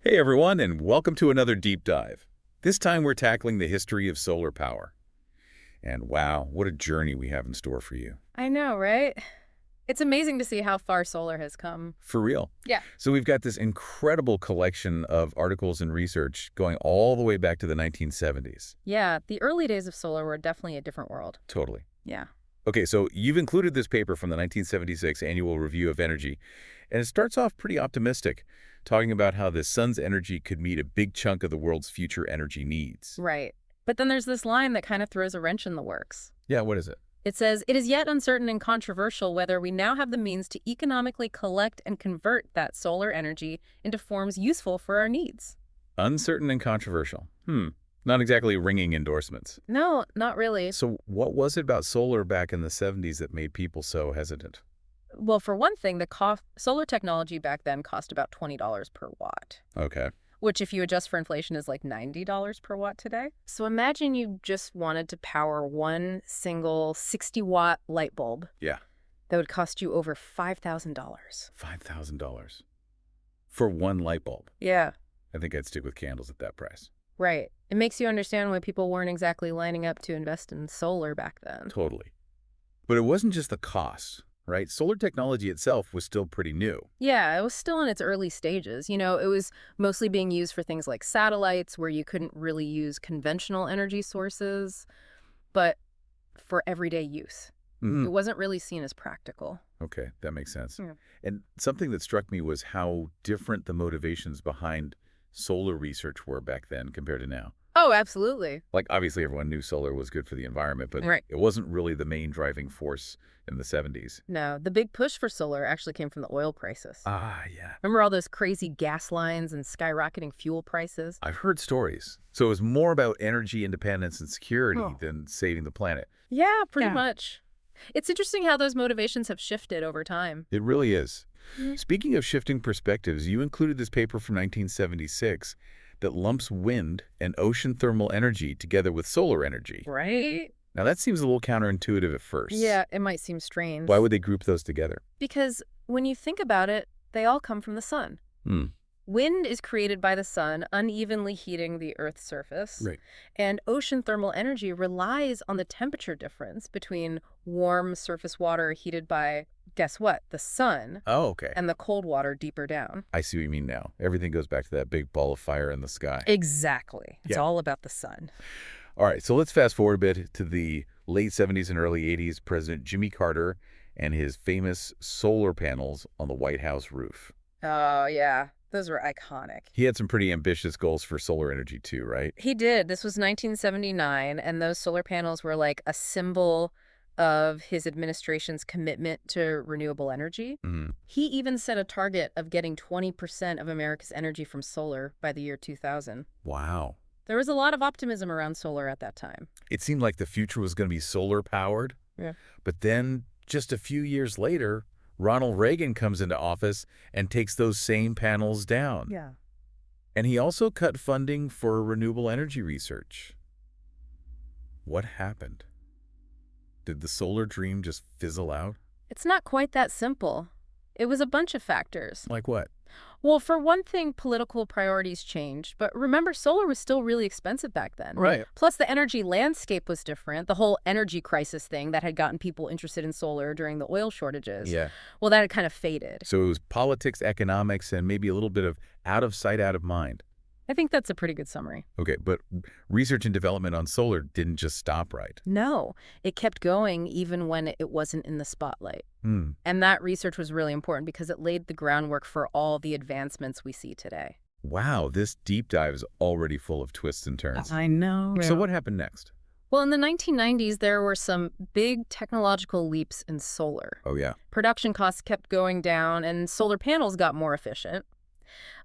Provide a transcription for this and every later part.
Hey everyone, and welcome to another deep dive. This time we're tackling the history of solar power. And wow, what a journey we have in store for you. I know, right? It's amazing to see how far solar has come. For real. Yeah. So we've got this incredible collection of articles and research going all the way back to the 1970s. Yeah, the early days of solar were definitely a different world. Totally. Yeah. Okay, so you've included this paper from the 1976 Annual Review of Energy, and it starts off pretty optimistic, talking about how the sun's energy could meet a big chunk of the world's future energy needs. Right. But then there's this line that kind of throws a wrench in the works. Yeah, what is it? It says, "It is yet uncertain and controversial whether we now have the means to economically collect and convert that solar energy into forms useful for our needs." Uncertain and controversial. Not exactly ringing endorsements. No, not really. So what was it about solar back in the 70s that made people so hesitant? Well, for one thing, solar technology back then cost about $20 per watt. Okay. Which, if you adjust for inflation, is like $90 per watt today. So imagine you just wanted to power one single 60-watt light bulb. Yeah. That would cost you over $5,000. $5,000. For one light bulb. Yeah. I think I'd stick with candles at that price. Right. It makes you understand why people weren't exactly lining up to invest in solar back then. Totally. But it wasn't just the cost, right? Solar technology itself was still pretty new. Yeah, it was still in its early stages. You know, it was mostly being used for things like satellites, where you couldn't really use conventional energy sources, but for everyday use. It wasn't really seen as practical. Okay, that makes sense. Yeah. And something that struck me was how different the motivations behind solar research were back then compared to now. Oh, absolutely. Like, obviously, everyone knew solar was good for the environment, but Right. it wasn't really the main driving force in the 70s. No, the big push for solar actually came from the oil crisis. Ah, yeah. Remember all those crazy gas lines and skyrocketing fuel prices? I've heard stories. So it was more about energy independence and security Oh. than saving the planet. Yeah, pretty Yeah. much. It's interesting how those motivations have shifted over time. It really is. Mhm. Speaking of shifting perspectives, you included this paper from 1976 that lumps wind and ocean thermal energy together with solar energy. Right? Now, that seems a little counterintuitive at first. Yeah, it might seem strange. Why would they group those together? Because when you think about it, they all come from the sun. Wind is created by the sun unevenly heating the Earth's surface. Right. And ocean thermal energy relies on the temperature difference between warm surface water heated by, guess what, the sun, Oh, okay. and the cold water deeper down. I see what you mean now. Everything goes back to that big ball of fire in the sky. Exactly. It's Yeah. all about the sun. All right, so let's fast forward a bit to the late 70s and early 80s, President Jimmy Carter and his famous solar panels on the White House roof. Oh, yeah. Those were iconic. He had some pretty ambitious goals for solar energy too, right? He did. This was 1979, and those solar panels were like a symbol of his administration's commitment to renewable energy. He even set a target of getting 20% of America's energy from solar by the year 2000. Wow. There was a lot of optimism around solar at that time. It seemed like the future was going to be solar powered. Yeah. But then just a few years later, Ronald Reagan comes into office and takes those same panels down. Yeah. And he also cut funding for renewable energy research. What happened? Did the solar dream just fizzle out? It's not quite that simple. It was a bunch of factors. Like what? Well, for one thing, political priorities changed. But remember, solar was still really expensive back then. Right. Plus, the energy landscape was different. The whole energy crisis thing that had gotten people interested in solar during the oil shortages. Yeah. Well, that had kind of faded. So it was politics, economics, and maybe a little bit of out of sight, out of mind. I think that's a pretty good summary. Okay, but research and development on solar didn't just stop, right? No, it kept going even when it wasn't in the spotlight. And that research was really important because it laid the groundwork for all the advancements we see today. Wow, this deep dive is already full of twists and turns. I know. So what happened next? Well, in the 1990s, there were some big technological leaps in solar. Oh, yeah. Production costs kept going down and solar panels got more efficient.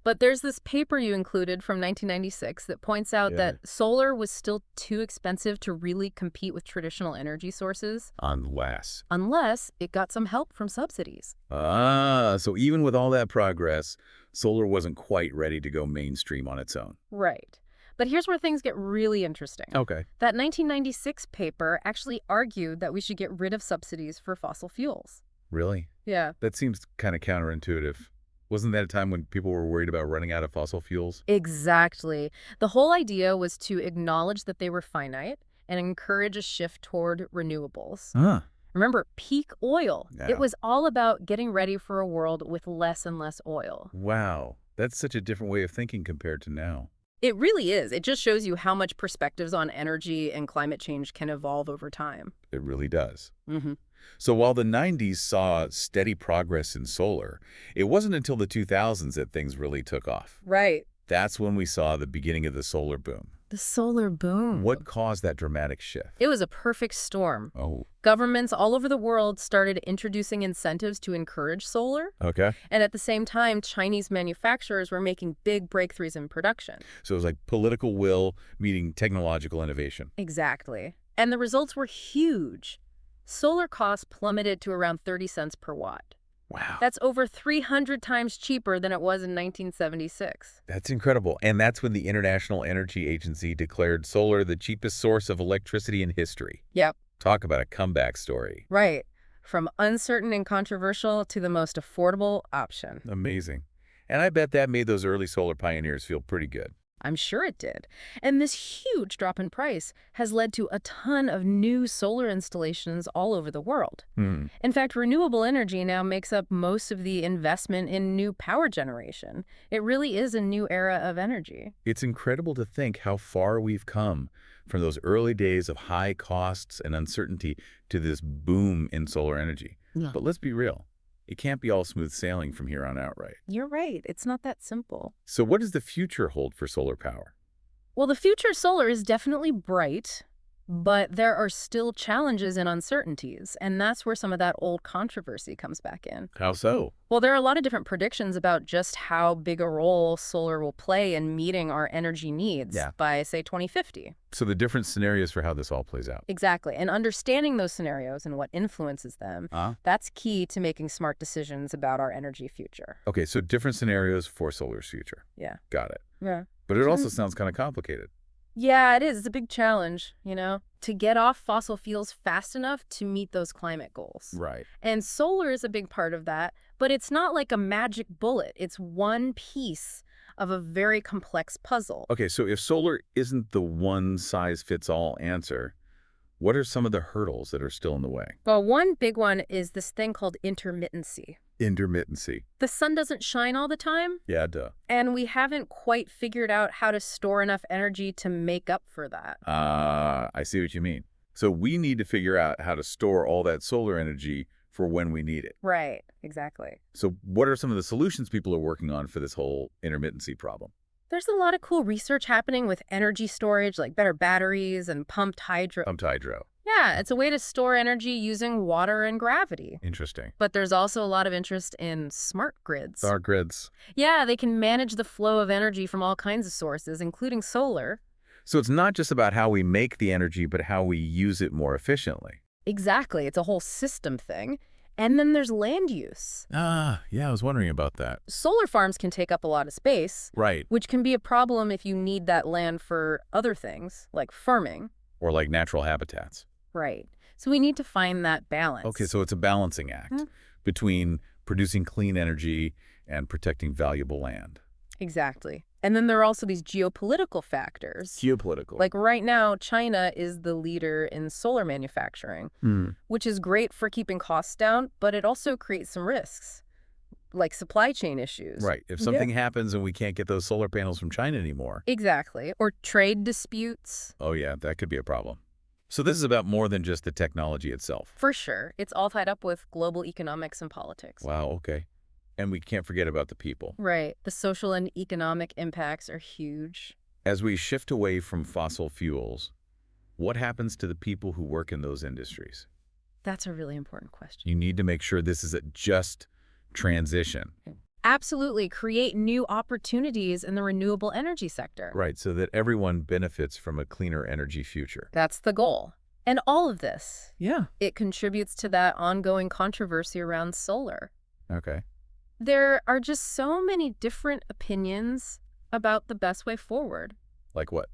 But there's this paper you included from 1996 that points out that solar was still too expensive to really compete with traditional energy sources. Unless it got some help from subsidies. So even with all that progress, solar wasn't quite ready to go mainstream on its own. Right. But here's where things get really interesting. Okay. That 1996 paper actually argued that we should get rid of subsidies for fossil fuels. Really? Yeah. That seems kind of counterintuitive. Wasn't that a time when people were worried about running out of fossil fuels? Exactly. The whole idea was to acknowledge that they were finite and encourage a shift toward renewables. Huh. Remember, peak oil. Yeah. It was all about getting ready for a world with less and less oil. Wow. That's such a different way of thinking compared to now. It really is. It just shows you how much perspectives on energy and climate change can evolve over time. It really does. Mm-hmm. So while the 90s saw steady progress in solar, it wasn't until the 2000s that things really took off. Right. That's when we saw the beginning of the solar boom. The solar boom. What caused that dramatic shift? It was a perfect storm. Oh, Governments all over the world started introducing incentives to encourage solar. okay. And at the same time, Chinese manufacturers were making big breakthroughs in production. So it was like political will meeting technological innovation. Exactly. And the results were huge. Solar costs plummeted to around 30 cents per watt. Wow. That's over 300 times cheaper than it was in 1976. That's incredible. And that's when the International Energy Agency declared solar the cheapest source of electricity in history. Yep. Talk about a comeback story. Right. From uncertain and controversial to the most affordable option. Amazing. And I bet that made those early solar pioneers feel pretty good. I'm sure it did. And this huge drop in price has led to a ton of new solar installations all over the world. Hmm. In fact, renewable energy now makes up most of the investment in new power generation. It really is a new era of energy. It's incredible to think how far we've come from those early days of high costs and uncertainty to this boom in solar energy. Yeah. But let's be real. It can't be all smooth sailing from here on out, right? You're right. It's not that simple. So what does the future hold for solar power? Well, the future of solar is definitely bright, but there are still challenges and uncertainties, and that's where some of that old controversy comes back in. How so? Well, there are a lot of different predictions about just how big a role solar will play in meeting our energy needs by, say, 2050. So the different scenarios for how this all plays out. Exactly. And understanding those scenarios and what influences them, that's key to making smart decisions about our energy future. Okay, so different scenarios for solar's future. Yeah. Got it. Yeah. But it also sounds kind of complicated. Yeah, it is. It's a big challenge, to get off fossil fuels fast enough to meet those climate goals. Right. And solar is a big part of that, but it's not like a magic bullet. It's one piece of a very complex puzzle. Okay, so if solar isn't the one-size-fits-all answer, what are some of the hurdles that are still in the way? Well, one big one is this thing called intermittency. Intermittency. The sun doesn't shine all the time. Yeah, duh. And we haven't quite figured out how to store enough energy to make up for that. I see what you mean. So we need to figure out how to store all that solar energy for when we need it. Right, exactly. So what are some of the solutions people are working on for this whole intermittency problem? There's a lot of cool research happening with energy storage, like better batteries and pumped hydro. Pumped hydro. Yeah, it's a way to store energy using water and gravity. Interesting. But there's also a lot of interest in smart grids. Smart grids. Yeah, they can manage the flow of energy from all kinds of sources, including solar. So it's not just about how we make the energy, but how we use it more efficiently. Exactly. It's a whole system thing. And then there's land use. Yeah, I was wondering about that. Solar farms can take up a lot of space. Right. Which can be a problem if you need that land for other things, like farming. Or like natural habitats. Right. So we need to find that balance. Okay, so it's a balancing act between producing clean energy and protecting valuable land. Exactly. And then there are also these geopolitical factors. Geopolitical. Like right now, China is the leader in solar manufacturing, which is great for keeping costs down, but it also creates some risks, like supply chain issues. Right. If something happens and we can't get those solar panels from China anymore. Exactly. Or trade disputes. Oh, yeah, that could be a problem. So this is about more than just the technology itself. For sure. It's all tied up with global economics and politics. Wow, okay. And we can't forget about the people. Right. The social and economic impacts are huge. As we shift away from fossil fuels, what happens to the people who work in those industries? That's a really important question. You need to make sure this is a just transition. Absolutely. Create new opportunities in the renewable energy sector. Right, so that everyone benefits from a cleaner energy future. That's the goal. And all of this, it contributes to that ongoing controversy around solar. Okay. There are just so many different opinions about the best way forward. Like what?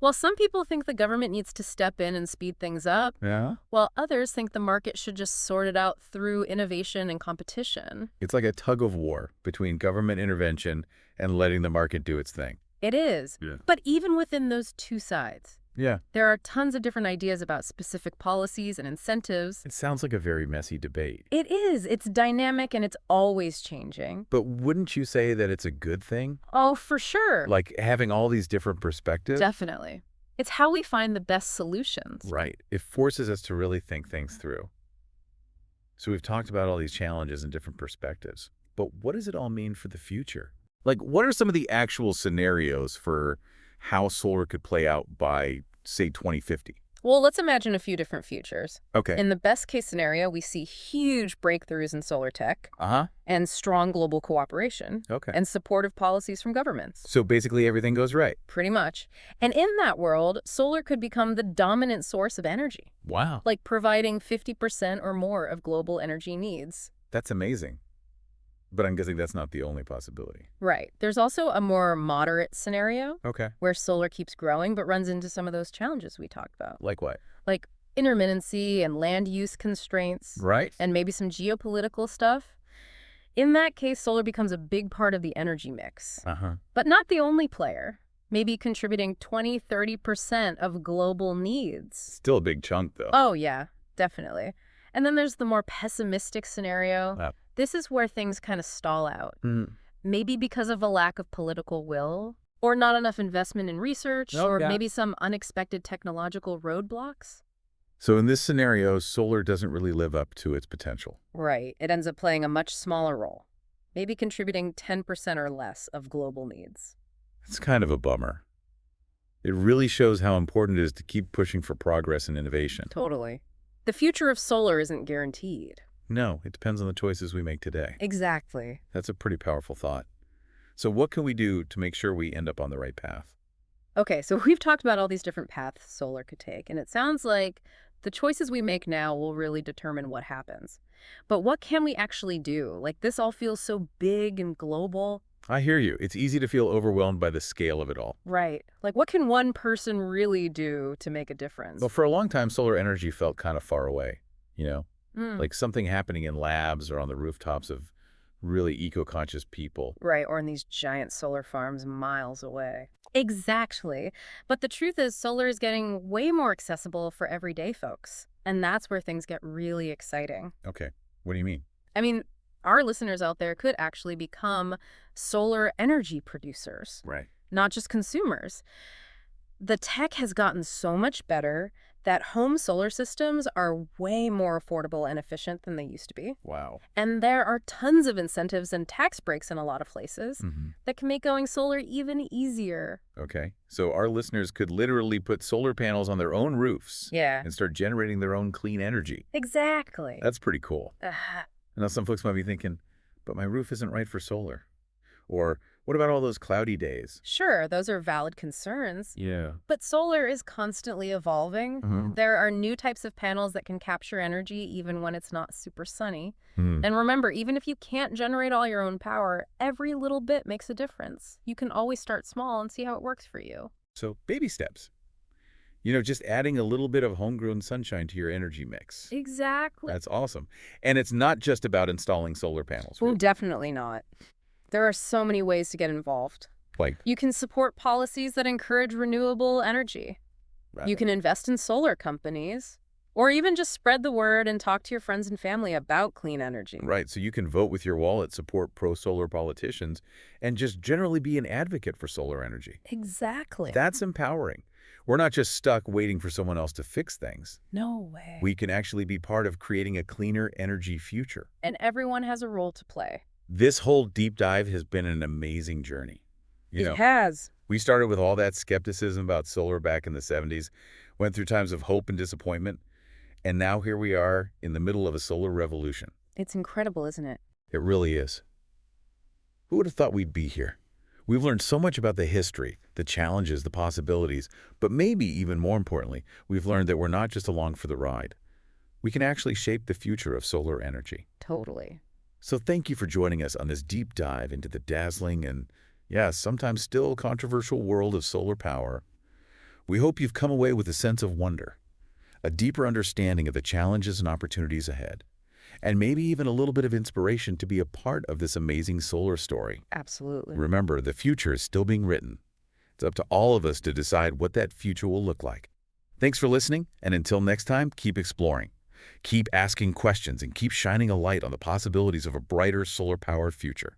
Well, some people think the government needs to step in and speed things up, Yeah? while others think the market should just sort it out through innovation and competition. It's like a tug of war between government intervention and letting the market do its thing. It is. Yeah. But even within those two sides, Yeah. there are tons of different ideas about specific policies and incentives. It sounds like a very messy debate. It is. It's dynamic and it's always changing. But wouldn't you say that it's a good thing? Oh, for sure. Like having all these different perspectives? Definitely. It's how we find the best solutions. Right. It forces us to really think things through. So we've talked about all these challenges and different perspectives. But what does it all mean for the future? Like, what are some of the actual scenarios for how solar could play out by, say, 2050? Well, let's imagine a few different futures. Okay. In the best case scenario, we see huge breakthroughs in solar tech Uh-huh. and strong global cooperation Okay. and supportive policies from governments. So basically everything goes right. Pretty much. And in that world, solar could become the dominant source of energy, Wow. like providing 50% or more of global energy needs. That's amazing. But I'm guessing that's not the only possibility. Right. There's also a more moderate scenario Okay. where solar keeps growing but runs into some of those challenges we talked about, Like what? like intermittency and land use constraints Right. and maybe some geopolitical stuff. In that case, solar becomes a big part of the energy mix, Uh-huh. but not the only player, maybe contributing 20–30% of global needs. Still a big chunk, though. Oh, yeah, definitely. And then there's the more pessimistic scenario. Wow. This is where things kind of stall out, Mm. maybe because of a lack of political will, or not enough investment in research, Oh, or yeah. maybe some unexpected technological roadblocks. So in this scenario, solar doesn't really live up to its potential. Right. It ends up playing a much smaller role, maybe contributing 10% or less of global needs. It's kind of a bummer. It really shows how important it is to keep pushing for progress and innovation. Totally. The future of solar isn't guaranteed. No, it depends on the choices we make today. Exactly. That's a pretty powerful thought. So what can we do to make sure we end up on the right path? Okay, so we've talked about all these different paths solar could take, and it sounds like the choices we make now will really determine what happens. But what can we actually do? Like, this all feels so big and global. I hear you. It's easy to feel overwhelmed by the scale of it all. Right. Like, what can one person really do to make a difference? Well, for a long time, solar energy felt kind of far away, you know? Mm. Like something happening in labs or on the rooftops of really eco-conscious people. Right, or in these giant solar farms miles away. Exactly. But the truth is, solar is getting way more accessible for everyday folks. And that's where things get really exciting. Okay. What do you mean? I mean, our listeners out there could actually become solar energy producers, Right. not just consumers. The tech has gotten so much better that home solar systems are way more affordable and efficient than they used to be. Wow. And there are tons of incentives and tax breaks in a lot of places Mm-hmm. that can make going solar even easier. Okay. So our listeners could literally put solar panels on their own roofs Yeah. and start generating their own clean energy. Exactly. That's pretty cool. Uh, Now, some folks might be thinking, but my roof isn't right for solar. Or what about all those cloudy days? sure, those are valid concerns. Yeah. But solar is constantly evolving. Mhm. There are new types of panels that can capture energy even when it's not super sunny. Hmm. And remember, even if you can't generate all your own power, every little bit makes a difference. You can always start small and see how it works for you. So baby steps. You know, just adding a little bit of homegrown sunshine to your energy mix. Exactly. That's awesome. And it's not just about installing solar panels. Oh, definitely not. There are so many ways to get involved. Like, You can support policies that encourage renewable energy. You can invest in solar companies, or even just spread the word and talk to your friends and family about clean energy. right. So you can vote with your wallet, support pro-solar politicians, and just generally be an advocate for solar energy. Exactly. That's empowering. We're not just stuck waiting for someone else to fix things. No way. We can actually be part of creating a cleaner energy future. And everyone has a role to play. This whole deep dive has been an amazing journey. It has. We started with all that skepticism about solar back in the 70s, went through times of hope and disappointment, and now here we are in the middle of a solar revolution. It's incredible, isn't it? It really is. Who would have thought we'd be here? We've learned so much about the history, the challenges, the possibilities, but maybe even more importantly, we've learned that we're not just along for the ride. We can actually shape the future of solar energy. Totally. So thank you for joining us on this deep dive into the dazzling and, yes, sometimes still controversial world of solar power. We hope you've come away with a sense of wonder, a deeper understanding of the challenges and opportunities ahead, and maybe even a little bit of inspiration to be a part of this amazing solar story. Absolutely. Remember, the future is still being written. It's up to all of us to decide what that future will look like. Thanks for listening, and until next time, keep exploring. Keep asking questions and keep shining a light on the possibilities of a brighter solar-powered future.